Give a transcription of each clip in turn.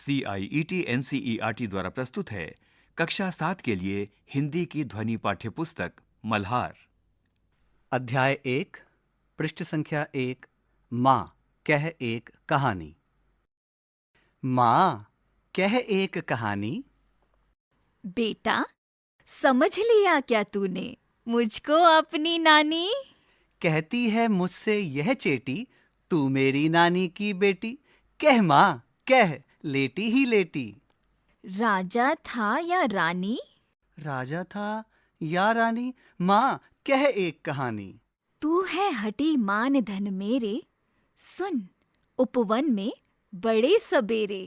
CIET-NCERT द्वारा प्रस्तुत है कक्षा 7 के लिए हिंदी की ध्वनि पाठ्य पुस्तक मल्हार। अध्याय 1, पृष्ठ संख्या 1। माँ कह एक कहानी। माँ कह एक कहानी। बेटा, समझ लिया क्या तूने मुझको अपनी नानी? कहती है मुझसे यह चेटी, तू मेरी नानी की बेटी। कह माँ कह, लेटी ही लेटी। राजा था या रानी? राजा था या रानी, माँ कह एक कहानी। तू है हठी मान धन मेरे, सुन उपवन में बड़े सबेरे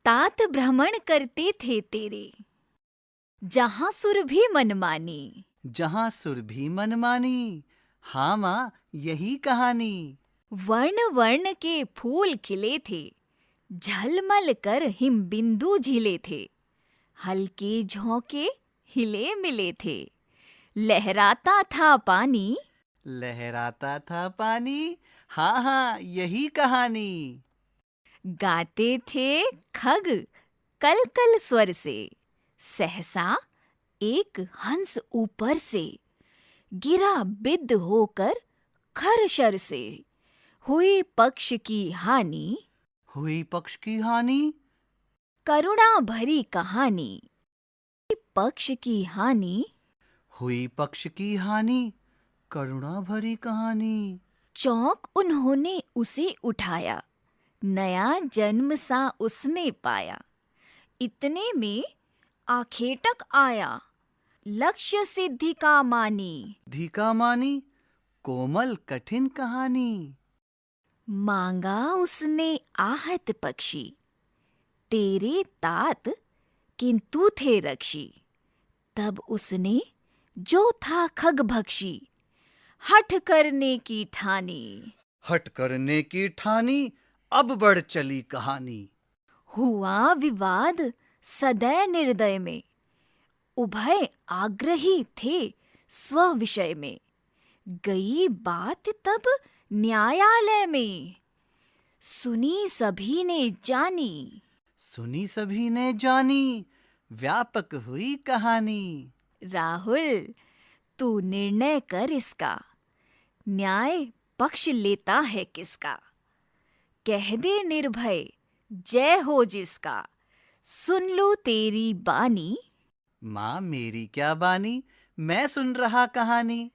तात भ्रमण करते थे तेरे, जहां सुरभि मनमानी। जहाँ सुरभि मनमानी। हाँ माँ, यही कहानी। वर्ण वर्ण के फूल खिले थे, झलमल कर हिमबिंदु झिले थे, हल्के झोंके हिले मिले थे, लहराता था पानी। लहराता था पानी। हाँ हाँ, यही कहानी। गाते थे खग कल कल स्वर से, सहसा एक हंस ऊपर से गिरा बिद होकर खरशर से, हुई पक्ष की हानि। हुई पक्ष की हानि। करुणा भरी कहानी, पक्ष की हानि। हुई पक्ष की हानि, करुणा भरी कहानी। चौंक उन्होंने उसे उठाया, नया जन्म सा उसने पाया। इतने में आखेटक आया, लक्ष्य सिद्धि का मानी। धिका मानी, कोमल कठिन कहानी। मांगा उसने आहत पक्षी, तेरे तात किंतु थे रक्षी। तब उसने जो था खग भक्षी, हठ करने की ठानी। हट करने की ठानी, अब बढ़ चली कहानी। हुआ विवाद सदै निर्दय में, उभय आग्रही थे स्व विषय में। गई बात तब न्यायालय में, सुनी सभी ने जानी। सुनी सभी ने जानी, व्यापक हुई कहानी। राहुल, तू निर्णय कर इसका, न्याय पक्ष लेता है किसका। कह दे निर्भय जय हो जिसका, सुन लो तेरी बानी। माँ मेरी क्या बानी, मैं सुन रहा कहानी।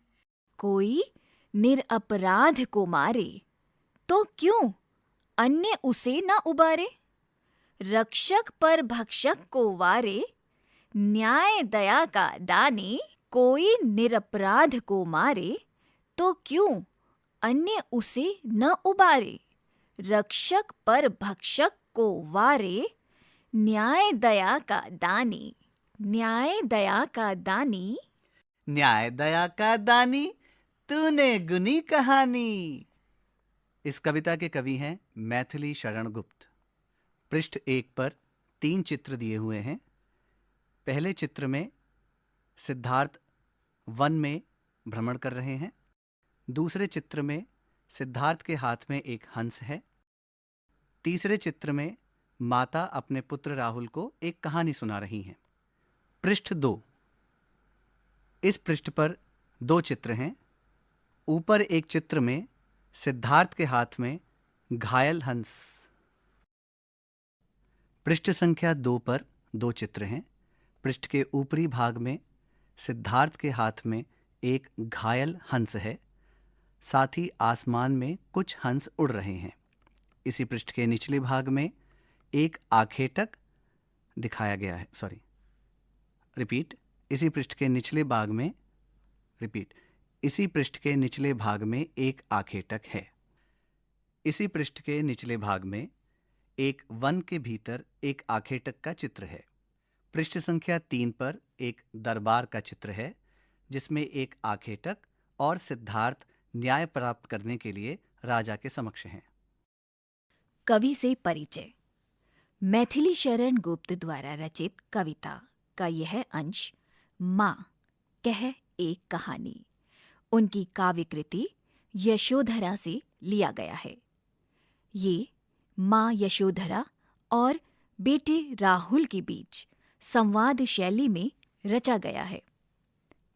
कोई निरपराध को मारे, तो क्यों अन्य उसे न उबारे। रक्षक पर भक्षक को वारे, न्याय दया का दानी। कोई निरपराध को मारे, तो क्यों अन्य उसे न उबारे। रक्षक पर भक्षक को वारे, न्याय दया का दानी। न्याय दया का दानी। न्याय दया का दानी, तूने गुनी कहानी। इस कविता के कवि हैं मैथिली शरण गुप्त। पृष्ठ 1 पर 3 चित्र दिए हुए हैं। पहले चित्र में सिद्धार्थ वन में भ्रमण कर रहे हैं। दूसरे चित्र में सिद्धार्थ के हाथ में एक हंस है। तीसरे चित्र में माता अपने पुत्र राहुल को एक कहानी सुना रही हैं। पृष्ठ 2। इस पृष्ठ पर 2 चित्र हैं। ऊपर एक चित्र में सिद्धार्थ के हाथ में घायल हंस। पृष्ठ संख्या 2 पर 2 चित्र हैं। पृष्ठ के ऊपरी भाग में सिद्धार्थ के हाथ में एक घायल हंस है, साथ ही आसमान में कुछ हंस उड़ रहे हैं। इसी पृष्ठ के निचले भाग में एक आखेटक दिखाया गया है। इसी पृष्ठ के निचले भाग में इसी पृष्ठ के निचले भाग में एक आखेटक है। इसी पृष्ठ के निचले भाग में एक वन के भीतर एक आखेटक का चित्र है। पृष्ठ संख्या 3 पर एक दरबार का चित्र है, जिसमें एक आखेटक और सिद्धार्थ न्याय प्राप्त करने के लिए राजा के समक्ष हैं। कवि से परिचय। मैथिली शरण गुप्त द्वारा रचित कविता का यह अंश माँ कह एक कहानी उनकी काव्य कृति यशोधरा से लिया गया है। ये माँ यशोधरा और बेटे राहुल के बीच संवाद शैली में रचा गया है।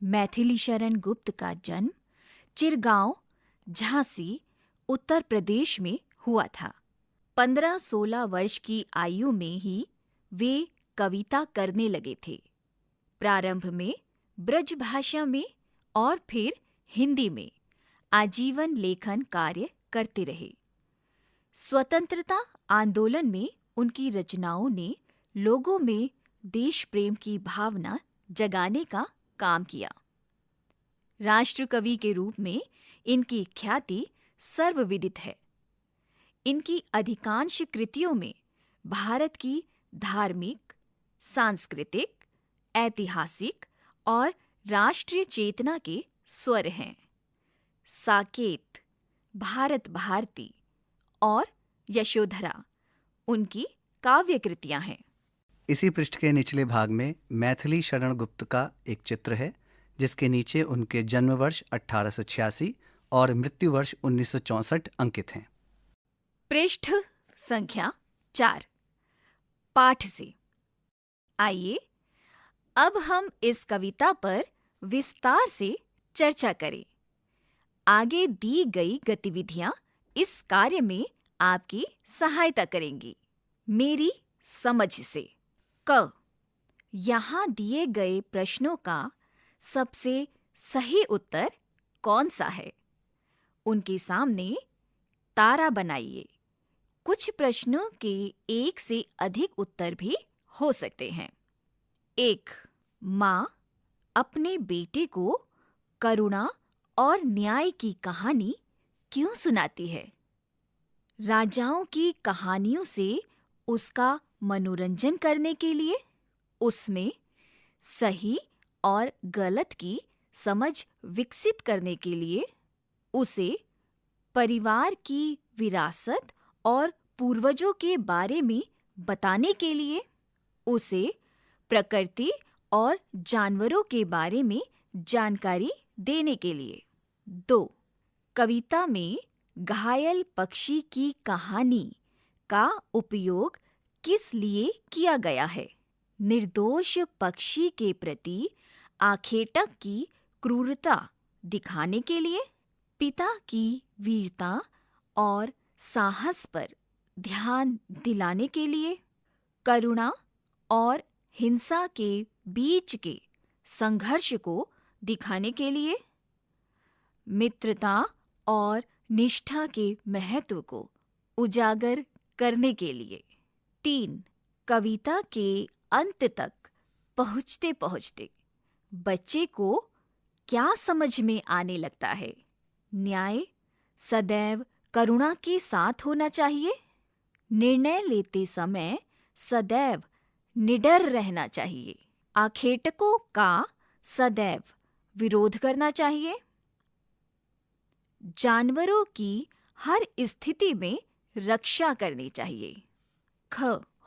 मैथिली शरण गुप्त का जन्म चिरगांव, झांसी, उत्तर प्रदेश में हुआ था। 15-16 वर्ष की आयु में ही वे कविता करने लगे थे। प्रारंभ में ब्रज भाषा में और फिर हिंदी में आजीवन लेखन कार्य करते रहे। स्वतंत्रता आंदोलन में उनकी रचनाओं ने लोगों में देश प्रेम की भावना जगाने का काम किया। राष्ट्रकवि के रूप में इनकी ख्याति सर्वविदित है। इनकी अधिकांश कृतियों में भारत की धार्मिक, सांस्कृतिक, ऐतिहासिक और राष्ट्रीय चेतना के स्वर हैं। साकेत, भारत भारती और यशोधरा उनकी काव्य कृतियां हैं। इसी पृष्ठ के निचले भाग में मैथिली शरण गुप्त का एक चित्र है, जिसके नीचे उनके जन्म वर्ष 1886 और मृत्यु वर्ष 1964 अंकित हैं। पृष्ठ संख्या 4। पाठ से। आइए अब हम इस कविता पर विस्तार से चर्चा करें। आगे दी गई गतिविधियां इस कार्य में आपकी सहायता करेंगी। मेरी समझ से। क, यहाँ दिए गए प्रश्नों का सबसे सही उत्तर कौन सा है? उनके सामने तारा बनाइए। कुछ प्रश्नों के एक से अधिक उत्तर भी हो सकते हैं। 1. माँ अपने बेटे को करुणा और न्याय की कहानी क्यों सुनाती है? राजाओं की कहानियों से उसका मनोरंजन करने के लिए, उसमें सही और गलत की समझ विकसित करने के लिए, उसे परिवार की विरासत और पूर्वजों के बारे में बताने के लिए, उसे प्रकृति और जानवरों के बारे में जानकारी देने के लिए। 2. कविता में घायल पक्षी की कहानी का उपयोग किस लिए किया गया है? निर्दोष पक्षी के प्रति आखेटक की क्रूरता दिखाने के लिए, पिता की वीरता और साहस पर ध्यान दिलाने के लिए, करुणा और हिंसा के बीच के संघर्ष को दिखाने के लिए, मित्रता और निष्ठा के महत्व को उजागर करने के लिए। 3. कविता के अंत तक पहुँचते पहुँचते बच्चे को क्या समझ में आने लगता है? न्याय सदैव करुणा के साथ होना चाहिए। निर्णय लेते समय सदैव निडर रहना चाहिए। आखेटकों का सदैव विरोध करना चाहिए। जानवरों की हर स्थिति में रक्षा करनी चाहिए। ख,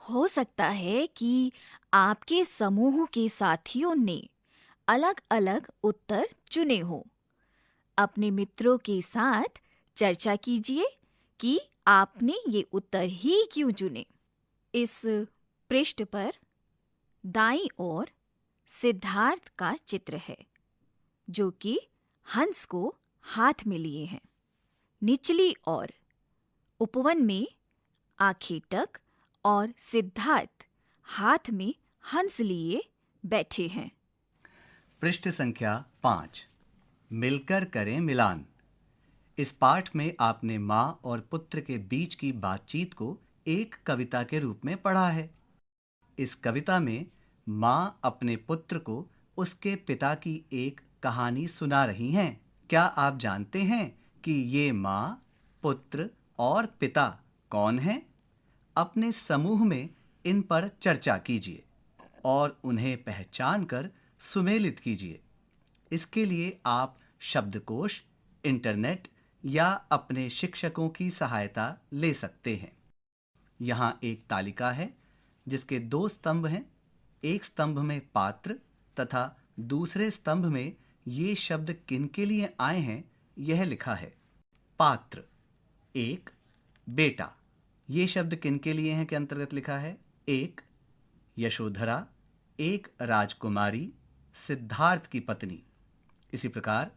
हो सकता है कि आपके समूह के साथियों ने अलग अलग उत्तर चुने हों। अपने मित्रों के साथ चर्चा कीजिए कि आपने ये उत्तर ही क्यों चुने। इस पृष्ठ पर दाईं ओर सिद्धार्थ का चित्र है, जो कि हंस को हाथ में लिए हैं। निचली ओर उपवन में आखेटक और सिद्धार्थ हाथ में हंस लिए बैठे हैं। पृष्ठ संख्या 5। मिलकर करें मिलान। इस पाठ में आपने माँ और पुत्र के बीच की बातचीत को एक कविता के रूप में पढ़ा है। इस कविता में माँ अपने पुत्र को उसके पिता की एक कहानी सुना रही हैं। क्या आप जानते हैं कि ये माँ, पुत्र और पिता कौन हैं? अपने समूह में इन पर चर्चा कीजिए और उन्हें पहचान कर सुमेलित कीजिए। इसके लिए आप शब्दकोश, इंटरनेट या अपने शिक्षकों की सहायता ले सकते हैं। यहाँ एक तालिका है जिसके 2 स्तंभ हैं। एक स्तंभ में पात्र तथा दूसरे स्तंभ में ये शब्द किनके लिए आए हैं यह लिखा है। पात्र 1, बेटा। ये शब्द किनके लिए हैं के अंतर्गत लिखा है? एक, यशोधरा एक राजकुमारी सिद्धार्थ की पत्नी। इसी प्रकार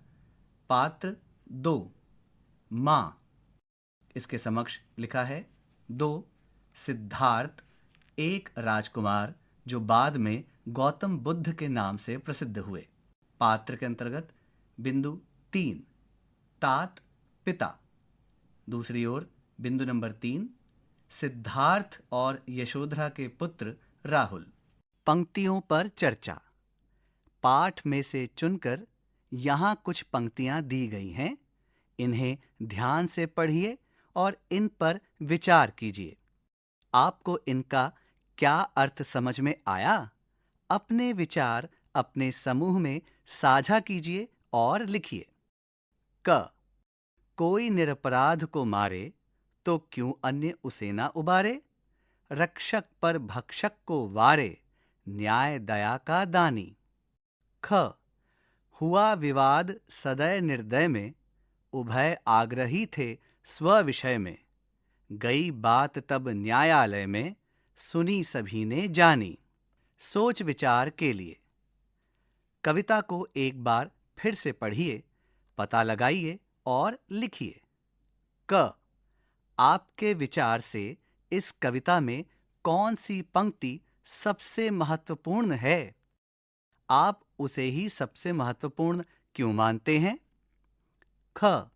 पात्र 2, माँ, इसके समक्ष लिखा है 2, सिद्धार्थ एक राजकुमार जो बाद में गौतम बुद्ध के नाम से प्रसिद्ध हुए। पात्र के अंतर्गत बिंदु 3, तात पिता। दूसरी ओर बिंदु नंबर 3, सिद्धार्थ और यशोधरा के पुत्र राहुल। पंक्तियों पर चर्चा। पाठ में से चुनकर यहाँ कुछ पंक्तियाँ दी गई हैं। इन्हें ध्यान से पढ़िए और इन पर विचार कीजिए। आपको इनका क्या अर्थ समझ में आया? अपने विचार अपने समूह में साझा कीजिए और लिखिए। क, कोई निरपराध को मारे तो क्यों अन्य उसे ना उबारे? रक्षक पर भक्षक को वारे, न्याय दया का दानी। ख, हुआ विवाद सदय निर्दय में, उभय आग्रही थे स्व विषय में। गई बात तब न्यायालय में, सुनी सभी ने जानी। सोच विचार के लिए कविता को एक बार फिर से पढ़िए, पता लगाइए और लिखिए। क, आपके विचार से इस कविता में कौन सी पंक्ति सबसे महत्वपूर्ण है? आप उसे ही सबसे महत्वपूर्ण क्यों मानते हैं? ख,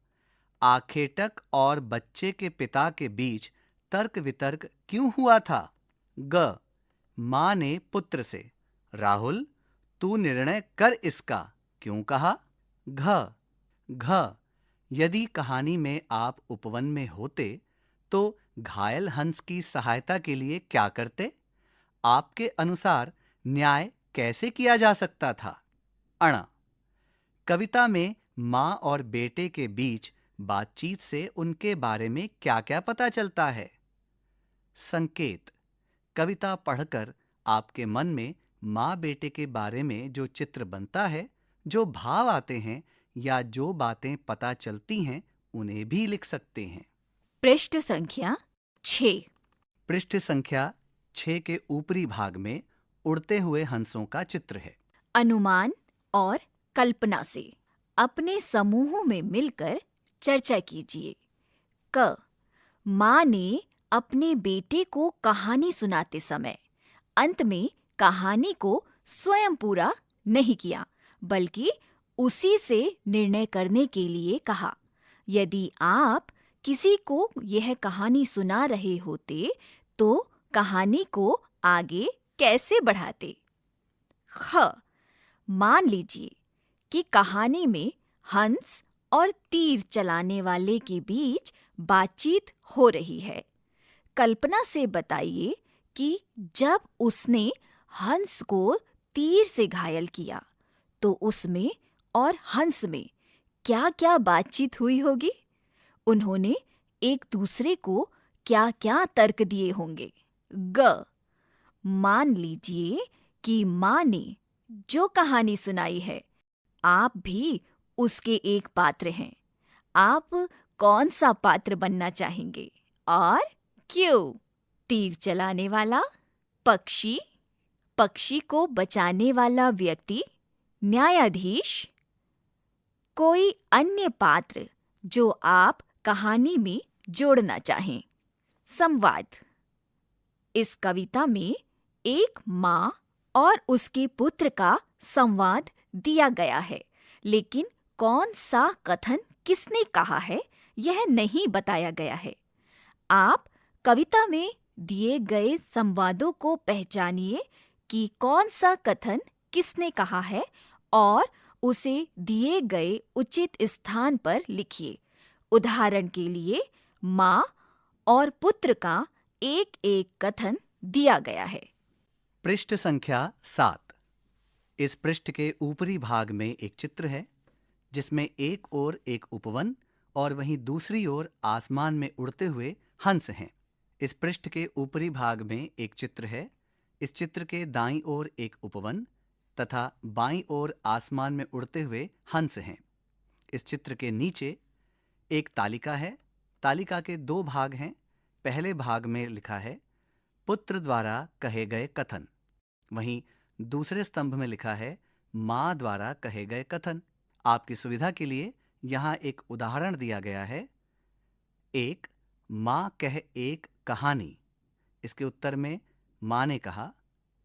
आखेटक और बच्चे के पिता के बीच तर्क वितर्क क्यों हुआ था? ग, माँ ने पुत्र से, राहुल तू निर्णय कर इसका, क्यों कहा? घ, यदि कहानी में आप उपवन में होते तो घायल हंस की सहायता के लिए क्या करते? आपके अनुसार न्याय कैसे किया जा सकता था? अण, कविता में माँ और बेटे के बीच बातचीत से उनके बारे में क्या-क्या पता चलता है? संकेत, कविता पढ़कर आपके मन में माँ बेटे के बारे में जो चित्र बनता है, जो भाव आते हैं या जो बातें पता चलती हैं, उन्हें भी लिख सकते हैं। पृष्ठ संख्या 6। पृष्ठ संख्या 6 के ऊपरी भाग में उड़ते हुए हंसों का चित्र है। अनुमान और कल्पना से अपने समूह में मिलकर चर्चा कीजिए। क, माँ ने अपने बेटे को कहानी सुनाते समय अंत में कहानी को स्वयं पूरा नहीं किया, बल्कि उसी से निर्णय करने के लिए कहा। यदि आप किसी को यह कहानी सुना रहे होते तो कहानी को आगे कैसे बढ़ाते? ख, मान लीजिए कि कहानी में हंस और तीर चलाने वाले के बीच बातचीत हो रही है। कल्पना से बताइए कि जब उसने हंस को तीर से घायल किया तो उसमें और हंस में क्या-क्या बातचीत हुई होगी? उन्होंने एक दूसरे को क्या-क्या तर्क दिए होंगे? ग, मान लीजिए कि माँ ने जो कहानी सुनाई है, आप भी उसके एक पात्र हैं। आप कौन सा पात्र बनना चाहेंगे और क्यों? तीर चलाने वाला, पक्षी, पक्षी को बचाने वाला व्यक्ति, न्यायाधीश, कोई अन्य पात्र जो आप कहानी में जोड़ना चाहें। संवाद। इस कविता में एक माँ और उसके पुत्र का संवाद दिया गया है, लेकिन कौन सा कथन किसने कहा है यह नहीं बताया गया है। आप कविता में दिए गए संवादों को पहचानिए कि कौन सा कथन किसने कहा है और उसे दिए गए उचित स्थान पर लिखिए। उदाहरण के लिए माँ और पुत्र का एक एक कथन दिया गया है। पृष्ठ संख्या 7। इस पृष्ठ के ऊपरी भाग में एक चित्र है जिसमें एक ओर एक उपवन और वहीं दूसरी ओर आसमान में उड़ते हुए हंस हैं। इस पृष्ठ के ऊपरी भाग में एक चित्र है। इस चित्र के दाईं ओर एक उपवन तथा बाईं ओर आसमान में उड़ते हुए हंस हैं। इस चित्र के नीचे एक तालिका है। तालिका के 2 भाग हैं। पहले भाग में लिखा है पुत्र द्वारा कहे गए कथन। वहीं दूसरे स्तंभ में लिखा है माँ द्वारा कहे गए कथन। आपकी सुविधा के लिए यहाँ एक उदाहरण दिया गया है। एक माँ कह एक कहानी। इसके उत्तर में माँ ने कहा,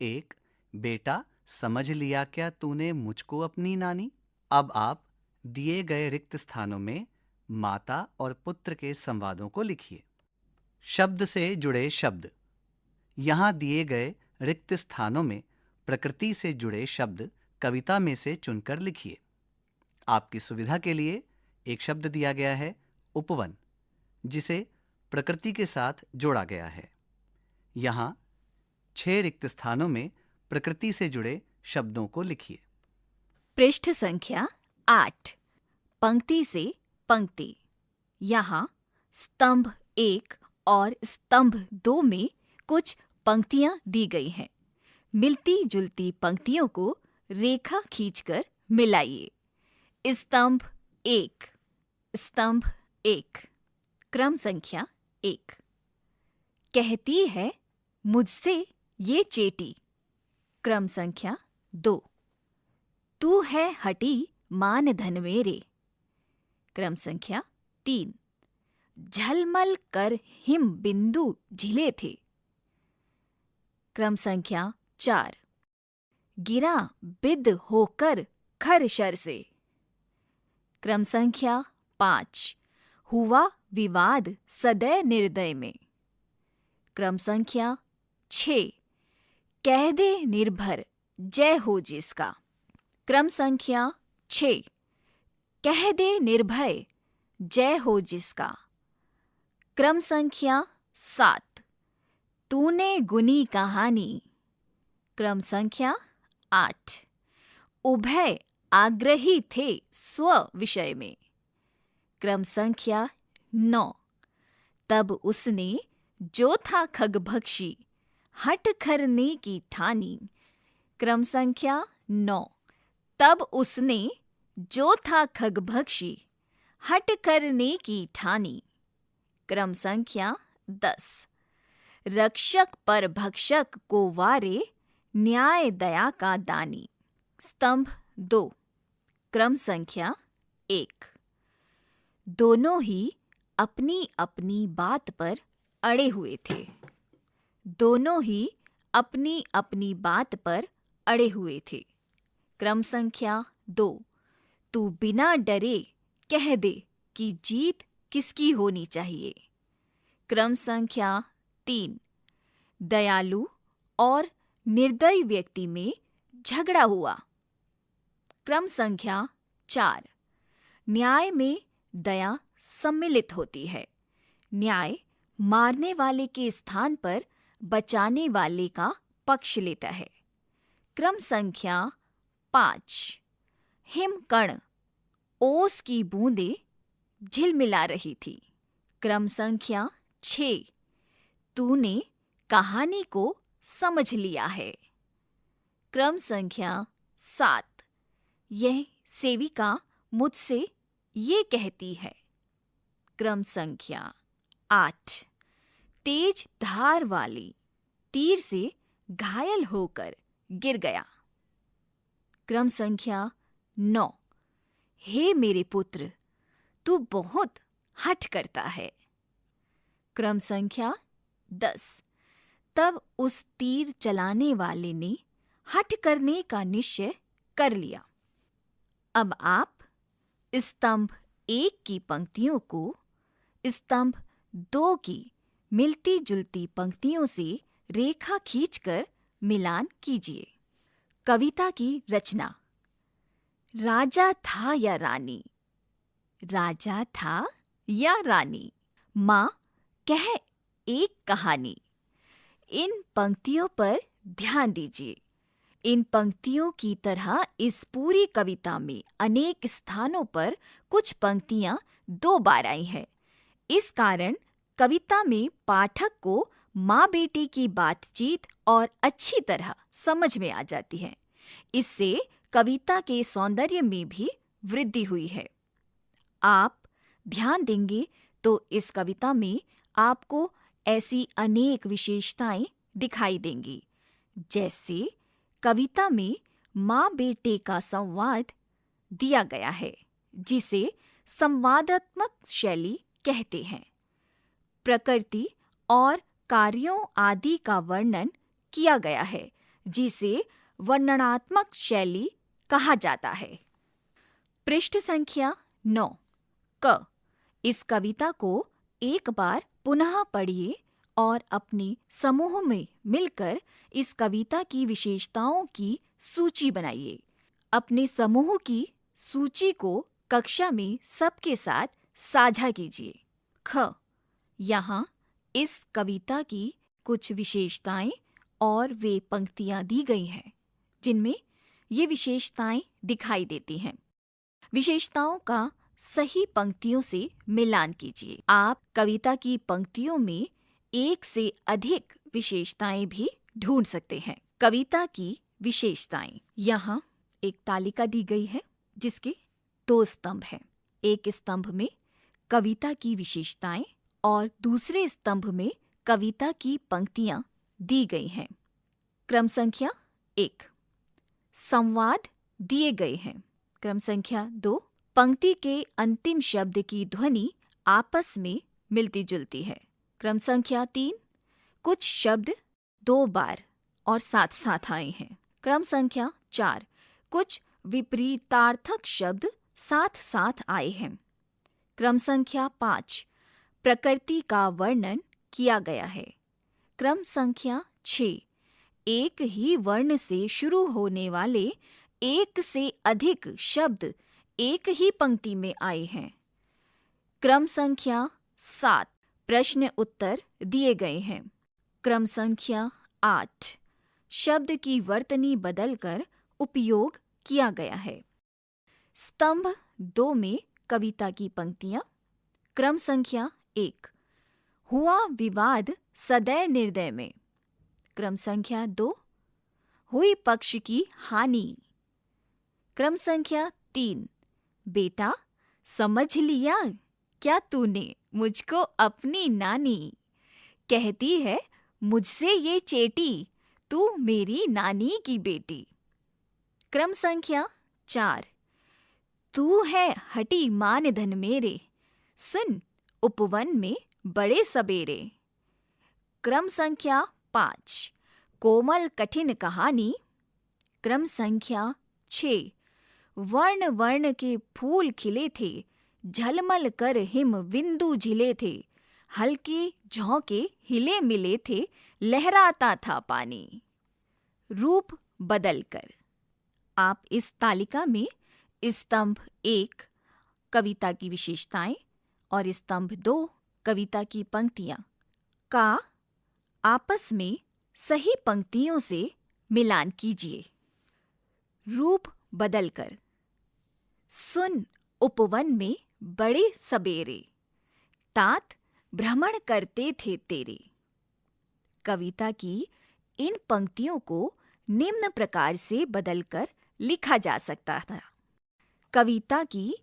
एक बेटा समझ लिया क्या तूने मुझको अपनी नानी। अब आप दिए गए रिक्त स्थानों में माता और पुत्र के संवादों को लिखिए। शब्द से जुड़े शब्द। यहाँ दिए गए रिक्त स्थानों में प्रकृति से जुड़े शब्द कविता में से चुनकर लिखिए। आपकी सुविधा के लिए एक शब्द दिया गया है उपवन, जिसे प्रकृति के साथ जोड़ा गया है। यहाँ 6 रिक्त स्थानों में प्रकृति से जुड़े शब्दों को लिखिए। पृष्ठ संख्या 8, पंक्ति से पंक्ति। यहाँ स्तंभ 1 और स्तंभ 2 में कुछ पंक्तियां दी गई हैं। मिलती जुलती पंक्तियों को रेखा खींचकर मिलाइए। स्तंभ 1, स्तंभ 1, क्रम संख्या 1। कहती है मुझसे ये चेटी, क्रम संख्या 2। तू है हटी मान धन मेरे, क्रम संख्या 3। झलमल कर हिम बिंदु झिले थे, क्रम संख्या 4। गिरा बिद होकर खर शर से, क्रम संख्या 5। हुआ विवाद सदै निर्दय में, क्रम संख्या 6। कह दे निर्भर जय हो जिसका, क्रम संख्या 6। कह दे निर्भय जय हो जिसका, क्रम संख्या 7। तूने गुनी कहानी, क्रम संख्या 8। उभय आग्रही थे स्व विषय में, क्रम संख्या 9। तब उसने जो था खगभक्षी हट करने की ठानी, क्रम संख्या 9। तब उसने जो था खगभक्षी हट करने की ठानी, क्रम संख्या 10। रक्षक पर भक्षक को वारे न्याय दया का दानी, स्तंभ 2, क्रम संख्या 1। दोनों ही अपनी अपनी बात पर अड़े हुए थे, दोनों ही अपनी अपनी बात पर अड़े हुए थे, क्रम संख्या 2। तू बिना डरे कह दे कि जीत किसकी होनी चाहिए, क्रम संख्या 3। दयालु और निर्दयी व्यक्ति में झगड़ा हुआ, क्रम संख्या 4। न्याय में दया सम्मिलित होती है। न्याय मारने वाले के स्थान पर बचाने वाले का पक्ष लेता है, क्रम संख्या 5। हिमकण ओस की बूंदें झिलमिला रही थी, क्रम संख्या 6। तूने कहानी को समझ लिया है, क्रम संख्या 7। यह सेविका मुझसे ये कहती है, क्रम संख्या 8। तेज धार वाली तीर से घायल होकर गिर गया, क्रम संख्या 9। हे मेरे पुत्र, तू बहुत हठ करता है, क्रम संख्या 10। तब उस तीर चलाने वाले ने हठ करने का निश्चय कर लिया। अब आप स्तंभ 1 की पंक्तियों को स्तंभ 2 की मिलती जुलती पंक्तियों से रेखा खींचकर मिलान कीजिए। कविता की रचना। राजा था या रानी, राजा था या रानी, माँ कह एक कहानी। इन पंक्तियों पर ध्यान दीजिए। इन पंक्तियों की तरह इस पूरी कविता में अनेक स्थानों पर कुछ पंक्तियां 2 बार आई हैं। इस कारण कविता में पाठक को माँ बेटी की बातचीत और अच्छी तरह समझ में आ जाती है। इससे कविता के सौंदर्य में भी वृद्धि हुई है। आप ध्यान देंगे तो इस कविता में आपको ऐसी अनेक विशेषताएं दिखाई देंगी। जैसे कविता में माँ बेटे का संवाद दिया गया है, जिसे संवादात्मक शैली कहते हैं। प्रकृति और कार्यों आदि का वर्णन किया गया है, जिसे वर्णनात्मक शैली कहा जाता है। पृष्ठ संख्या 9 क। इस कविता को एक बार पुनः पढ़िए और अपने समूह में मिलकर इस कविता की विशेषताओं की सूची बनाइए। अपने समूह की सूची को कक्षा में सबके साथ साझा कीजिए। ख। यहाँ इस कविता की कुछ विशेषताएं और वे पंक्तियां दी गई हैं, जिनमें ये विशेषताएं दिखाई देती हैं। विशेषताओं का सही पंक्तियों से मिलान कीजिए। आप कविता की पंक्तियों में एक से अधिक विशेषताएं भी ढूंढ सकते हैं। कविता की विशेषताएं। यहाँ एक तालिका दी गई है जिसके 2 स्तंभ हैं। एक स्तंभ में कविता की विशेषताएं और दूसरे स्तंभ में कविता की पंक्तियां दी गई हैं। क्रम संख्या 1 संवाद दिए गए हैं। क्रम संख्या 2 पंक्ति के अंतिम शब्द की ध्वनि आपस में मिलती जुलती है। क्रम संख्या 3 कुछ शब्द 2 बार और साथ साथ आए हैं। क्रम संख्या 4 कुछ विपरीतार्थक शब्द साथ साथ आए हैं। क्रम संख्या 5 प्रकृति का वर्णन किया गया है। क्रम संख्या 6 एक ही वर्ण से शुरू होने वाले एक से अधिक शब्द एक ही पंक्ति में आए हैं। क्रम संख्या 7 प्रश्न उत्तर दिए गए हैं। क्रम संख्या 8 शब्द की वर्तनी बदलकर उपयोग किया गया है। स्तंभ 2 में कविता की पंक्तियां। क्रम संख्या 1 हुआ विवाद सदैव निर्दय में। क्रम संख्या 2 हुई पक्ष की हानि। क्रम संख्या 3 बेटा समझ लिया क्या तूने मुझको अपनी नानी, कहती है मुझसे ये चेटी तू मेरी नानी की बेटी। क्रम संख्या 4 तू है हटी मानधन मेरे, सुन उपवन में बड़े सबेरे। क्रम संख्या 5 कोमल कठिन कहानी। क्रम संख्या 6 वर्ण वर्ण के फूल खिले थे, झलमल कर हिम बिंदु झिले थे, हल्के झोंके हिले मिले थे, लहराता था पानी। रूप बदलकर। आप इस तालिका में स्तंभ 1 कविता की विशेषताएं और स्तंभ 2 कविता की पंक्तियां का आपस में सही पंक्तियों से मिलान कीजिए। रूप बदलकर। सुन उपवन में बड़े सबेरे, तात भ्रमण करते थे तेरे। कविता की इन पंक्तियों को निम्न प्रकार से बदलकर लिखा जा सकता था। कविता की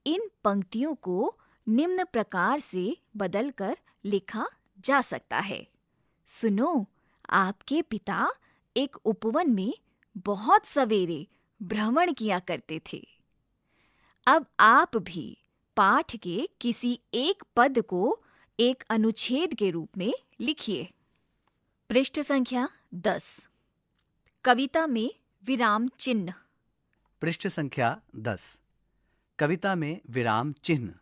इन पंक्तियों को निम्न प्रकार से बदलकर लिखा जा सकता है। सुनो, आपके पिता एक उपवन में बहुत सवेरे भ्रमण किया करते थे। अब आप भी पाठ के किसी एक पद को एक अनुच्छेद के रूप में लिखिए। पृष्ठ संख्या 10 कविता में विराम चिन्ह। पृष्ठ संख्या 10 कविता में विराम चिन्ह।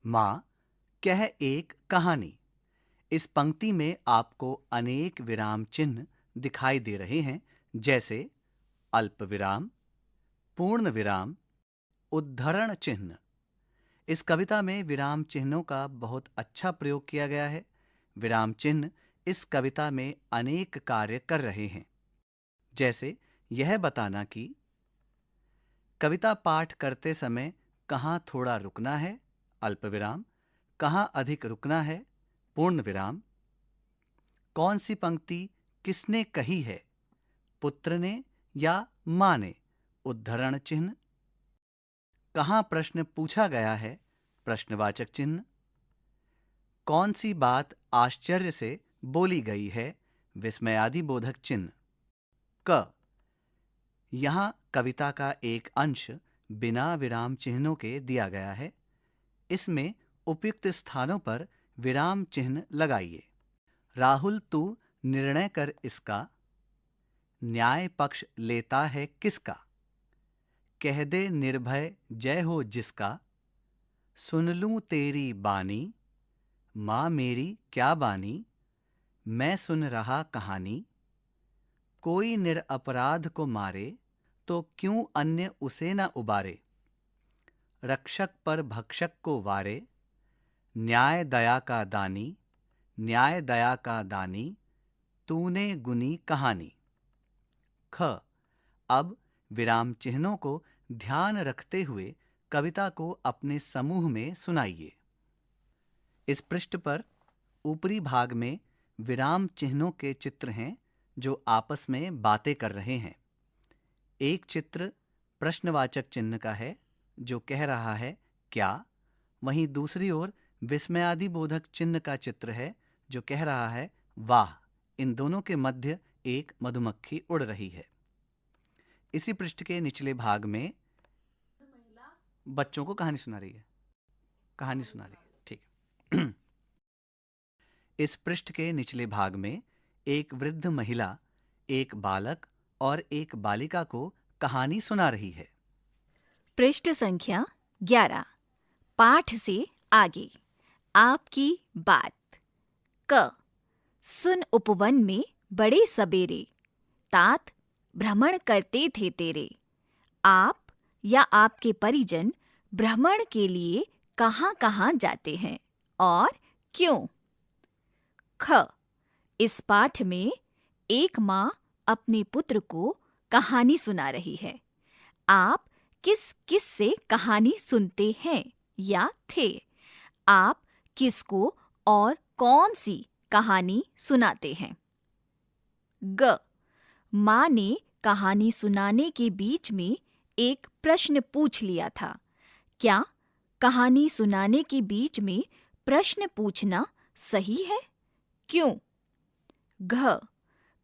माँ कह एक कहानी। इस पंक्ति में आपको अनेक विराम चिन्ह दिखाई दे रहे हैं, जैसे अल्प विराम, पूर्ण विराम, उद्धरण चिन्ह। इस कविता में विराम चिन्हों का बहुत अच्छा प्रयोग किया गया है। विराम चिन्ह इस कविता में अनेक कार्य कर रहे हैं, जैसे यह बताना कि कविता पाठ करते समय कहाँ थोड़ा रुकना है, अल्प विराम, कहाँ अधिक रुकना है, पूर्ण विराम, कौन सी पंक्ति किसने कही है, पुत्र ने या माँ ने, उद्धरण चिन्ह, कहाँ प्रश्न पूछा गया है, प्रश्नवाचक चिन्ह, कौन सी बात आश्चर्य से बोली गई है, विस्मयादि बोधक चिन्ह। क, यहाँ कविता का एक अंश बिना विराम चिन्हों के दिया गया है। इसमें उपयुक्त स्थानों पर विराम चिन्ह लगाइए। राहुल तू निर्णय कर इसका, न्याय पक्ष लेता है किसका, कह दे निर्भय जय हो जिसका, सुन लूं तेरी बानी, माँ मेरी क्या बानी, मैं सुन रहा कहानी, कोई निरपराध को मारे तो क्यों अन्य उसे न उबारे, रक्षक पर भक्षक को वारे, न्याय दया का दानी, न्याय दया का दानी, तूने गुनी कहानी। ख, अब विराम चिन्हों को ध्यान रखते हुए कविता को अपने समूह में सुनाइए। इस पृष्ठ पर ऊपरी भाग में विराम चिन्हों के चित्र हैं जो आपस में बातें कर रहे हैं। एक चित्र प्रश्नवाचक चिन्ह का है जो कह रहा है क्या, वहीं दूसरी ओर विस्मयादि बोधक चिन्ह का चित्र है जो कह रहा है वाह। इन दोनों के मध्य एक मधुमक्खी उड़ रही है। इसी पृष्ठ के निचले भाग में बच्चों को कहानी सुना रही है। ठीक है। इस पृष्ठ के निचले भाग में एक वृद्ध महिला, एक बालक और एक बालिका को कहानी सुना रही है। पृष्ठ संख्या 11, पाठ से आगे। आपकी बात। क, सुन उपवन में बड़े सबेरे, तात भ्रमण करते थे तेरे। आप या आपके परिजन भ्रमण के लिए कहाँ कहाँ जाते हैं और क्यों? ख, इस पाठ में एक माँ अपने पुत्र को कहानी सुना रही है। आप किस किस से कहानी सुनते हैं या थे? आप किसको और कौन सी कहानी सुनाते हैं? ग, माँ ने कहानी सुनाने के बीच में एक प्रश्न पूछ लिया था। क्या कहानी सुनाने के बीच में प्रश्न पूछना सही है? क्यों? घ,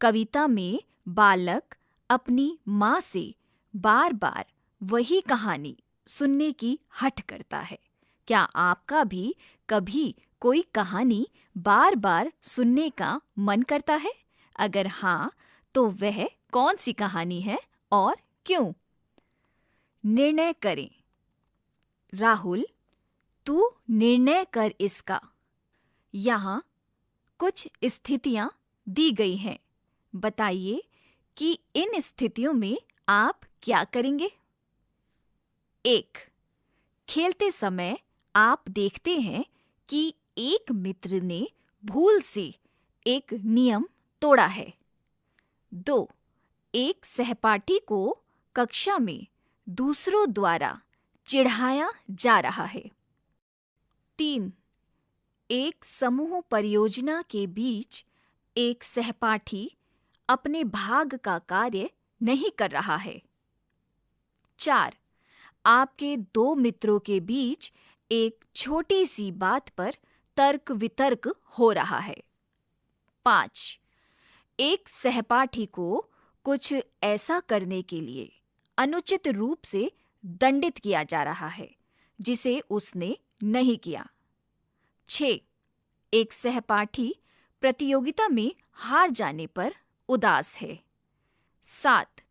कविता में बालक अपनी माँ से बार बार वही कहानी सुनने की हठ करता है। क्या आपका भी कभी कोई कहानी बार बार सुनने का मन करता है? अगर हाँ, तो वह कौन सी कहानी है और क्यों? निर्णय करें। राहुल, तू निर्णय कर इसका। यहाँ कुछ स्थितियां दी गई हैं। बताइए कि इन स्थितियों में आप क्या करेंगे? 1. खेलते समय आप देखते हैं कि एक मित्र ने भूल से एक नियम तोड़ा है। 2. एक सहपाठी को कक्षा में दूसरों द्वारा चिढ़ाया जा रहा है। 3. एक समूह परियोजना के बीच एक सहपाठी अपने भाग का कार्य नहीं कर रहा है। 4. आपके 2 मित्रों के बीच एक छोटी सी बात पर तर्क वितर्क हो रहा है। 5. एक सहपाठी को कुछ ऐसा करने के लिए अनुचित रूप से दंडित किया जा रहा है जिसे उसने नहीं किया। 6. एक सहपाठी प्रतियोगिता में हार जाने पर उदास है। 7.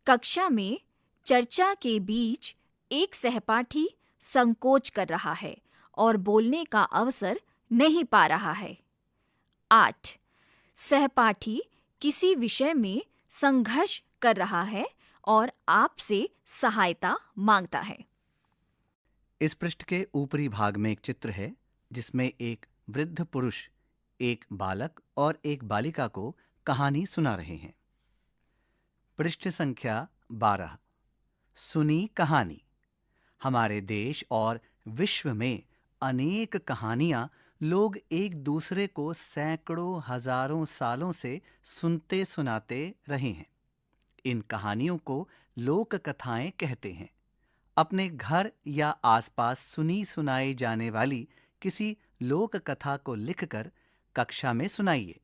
कक्षा में चर्चा के बीच एक सहपाठी संकोच कर रहा है और बोलने का अवसर नहीं पा रहा है। 8. सहपाठी किसी विषय में संघर्ष कर रहा है और आपसे सहायता मांगता है। इस पृष्ठ के ऊपरी भाग में एक चित्र है जिसमें एक वृद्ध पुरुष, एक बालक और एक बालिका को कहानी सुना रहे हैं। पृष्ठ संख्या 12, सुनी कहानी। हमारे देश और विश्व में अनेक कहानियां लोग एक दूसरे को सैकड़ों हजारों सालों से सुनते सुनाते रहे हैं। इन कहानियों को लोक कथाएं कहते हैं। अपने घर या आसपास सुनी सुनाई जाने वाली किसी लोक कथा को लिखकर कक्षा में सुनाइए।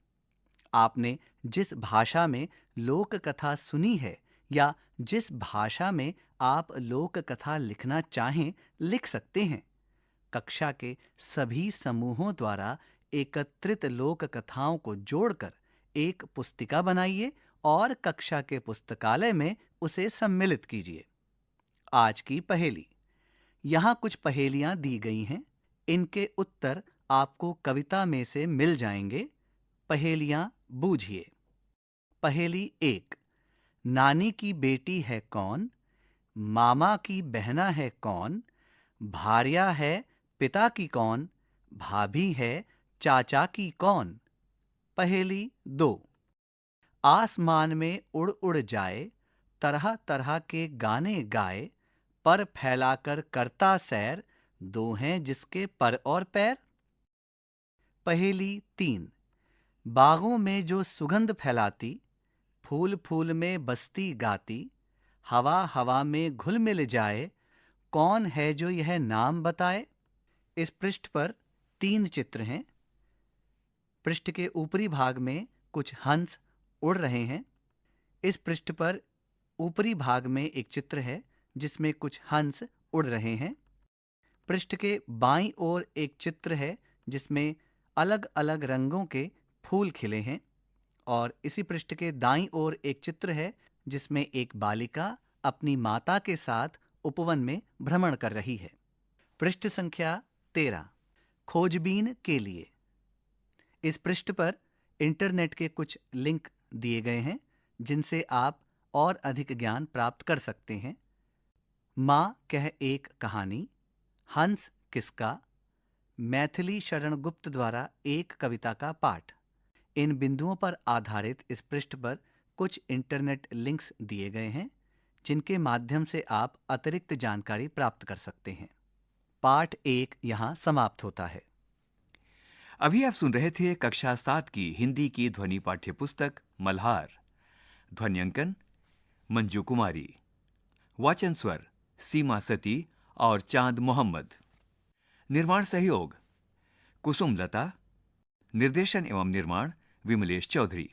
आपने जिस भाषा में लोक कथा सुनी है या जिस भाषा में आप लोक कथा लिखना चाहें लिख सकते हैं। कक्षा के सभी समूहों द्वारा एकत्रित लोक कथाओं को जोड़कर एक पुस्तिका बनाइए और कक्षा के पुस्तकालय में उसे सम्मिलित कीजिए। आज की पहेली। यहाँ कुछ पहेलियां दी गई हैं। इनके उत्तर आपको कविता में से मिल जाएंगे। पहेलियां बूझिए। पहेली 1। नानी की बेटी है कौन? मामा की बहना है कौन? भार्या है पिता की कौन? भाभी है चाचा की कौन? पहेली 2। आसमान में उड़ उड़ जाए, तरह तरह के गाने गाए, पर फैलाकर करता सैर, दो हैं जिसके पर और पैर। पहेली 3। बागों में जो सुगंध फैलाती, फूल फूल में बसती गाती, हवा हवा में घुल मिल जाए, कौन है जो यह नाम बताए? इस पृष्ठ पर 3 चित्र हैं। पृष्ठ के ऊपरी भाग में कुछ हंस उड़ रहे हैं। इस पृष्ठ पर ऊपरी भाग में एक चित्र है जिसमें कुछ हंस उड़ रहे हैं। पृष्ठ के बाईं ओर एक चित्र है जिसमें अलग अलग रंगों के फूल खिले हैं और इसी पृष्ठ के दाईं ओर एक चित्र है जिसमें एक बालिका अपनी माता के साथ उपवन में भ्रमण कर रही है। पृष्ठ संख्या 13। खोजबीन के लिए। इस पृष्ठ पर इंटरनेट के कुछ लिंक दिए गए हैं जिनसे आप और अधिक ज्ञान प्राप्त कर सकते हैं। माँ कह एक कहानी, हंस किसका, मैथिली शरण गुप्त द्वारा एक कविता का पाठ। इन बिंदुओं पर आधारित इस पृष्ठ पर कुछ इंटरनेट लिंक्स दिए गए हैं जिनके माध्यम से आप अतिरिक्त जानकारी प्राप्त कर सकते हैं। पाठ 1 यहाँ समाप्त होता है। अभी आप सुन रहे थे कक्षा 7 की हिंदी की ध्वनि पाठ्य पुस्तक मल्हार। ध्वन्यांकन मंजू कुमारी। वाचन स्वर सीमा सती और चांद मोहम्मद। निर्माण सहयोग कुसुम लता। निर्देशन एवं निर्माण विमलेश चौधरी।